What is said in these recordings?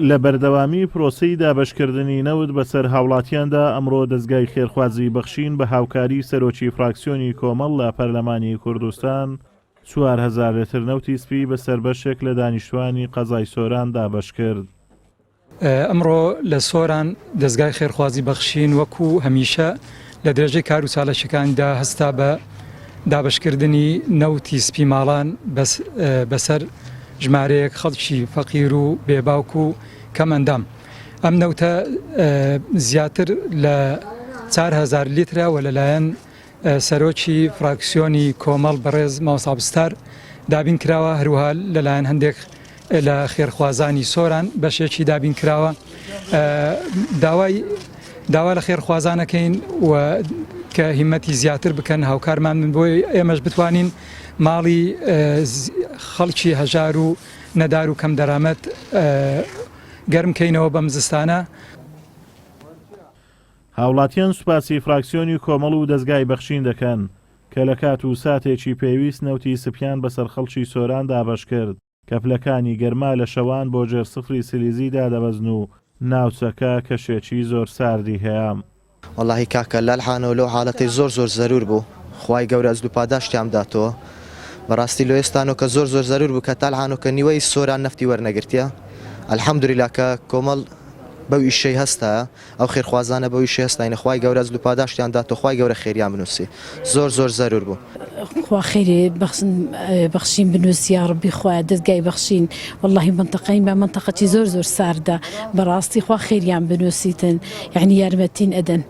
لە بەردەوامی پرۆسەی دابەشکردنی نەوت بەسەر هاوڵاتیاندا ئەمڕۆ دەستگای خێرخوازی بەخشین بە هاوکاری سەرۆکی فراکسیۆنی کۆمەڵ لە پەرلەمانی کوردستان 4,000 لتر نەوتی سپی بەسەر بەشێک لە دانیشتوانی قەزای سۆران دابەش کرد. ئەمڕۆ لە سۆران دەستگای خێرخوازی بەخشین وەکو هەمیشە لە درێژەی کار و چالەشەکاندا هەستا بە دابشکردنی نەوتی سپی ماڵان بەسەر ژمارەیەک خەڵکی فەقیر و بێباوک و کەمەندام. ئەم نەوتە زیاتر لە 4,000 لیترە و لەلایەن سەرۆکی فراکسیۆنی کۆمەڵ بەڕێز ماوەسابستار دابین کراوە، هەروها لەلایەن هەندێک لە خێرخوازانی سۆران بەشێکی دابین کراوە. داوا لە خێرخوازانەکەین و کە هیمەتی زیاتر بکەن هاوکارمان من بۆی ئێمەش بتوانین ماڵی خەڵکی هەژار و نەدار و کەم دەرامەت گەرمکەینەوە بەم زستانە. هاوڵاتیان سوپاسی فراکسیۆنی کۆمەڵ و دەستگای بەخشین دەکەن کە لە کات و ساتێکی پێویست نەوتی سپیان بەسەر خەڵکی سۆران دابەش کرد کە پلەکانی گەرما لە شەوان بۆ جێر سفری سلیزیدا دەبەزن و ناوچەکە کەشێکی زۆر ساردی هەیە. واللهی کاکە لەلحانەوە لەو حاڵەتی زۆر زەرور بوو، خوای گەورە ئەزلو پاداشتیان داتەوە. بەڕاستی لە ئێستانەوە کە زۆر زەرور بوو کە تاالحانەوە کە نیوەی سۆران نەفتی وەرنەگرتیە. ئەلحەمدولیلا کە کۆمەڵ بەو ئیشەی هەستە، ئەو خێرخوازانە بەو ئیشەی هەستاینە، خوای گەورە ئەزلو پاداشتیان داتەوە، خوای گەورە خێریان بنووسی. زۆر زەرور بوو. خوا خيري بخشين بنوس يا ربي خوا دزقاي بخشين والله منطقين ما منطقة زور ساردة براستي خوا خيريان بنوسيتن يعني يارمتين أدن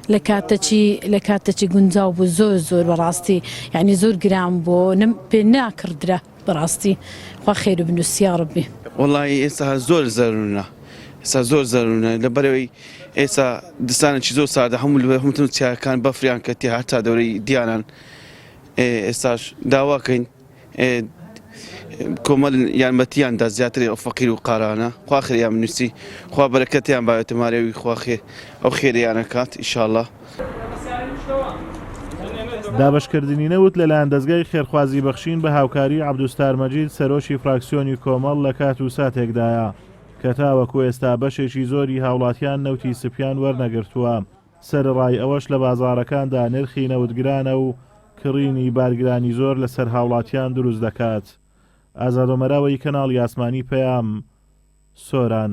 لكاتتشي قنزاو بو زور براستي يعني زور قرام بو بناكر دره براستي خوا خير بنوس يا ربي. والله إسا زور زرونا لبروي إسا دستانا چي زور ساردة هم تنوتيا كان بفريان كتي حتى دوري ديانا ئێستاش داواکەین کۆمەڵ یارمەتیان دا زیاتر فەقیر و قارانە، خوا خێریان بنووسی، خوا بەرەکەتیان باوێتە مارەوی، خوا ئەو خێریانە کات ئینشاءڵڵا. دابەشکردنی نەوت لەلایەن دەستگای خێرخوازی بەخشین بە هاوکاری عەبدوستار مەجید سەرۆکی فراکسیۆنی کۆمەڵ لە کات و ساتێکدایە کە تاوەکو ئێستا بەشێکی زۆری هاوڵاتیان نەوتی سپیان وەرنەگرتووە. سەرڕای ئەوەش لە بازاڕەکاندا نرخی نەوتگرانە و کڕینی بارگرانی زۆر لەسەر هاوڵاتیان دروست دەکات. ئازادۆمەراوەی کەناڵی ئاسمانی پەیام، سۆران.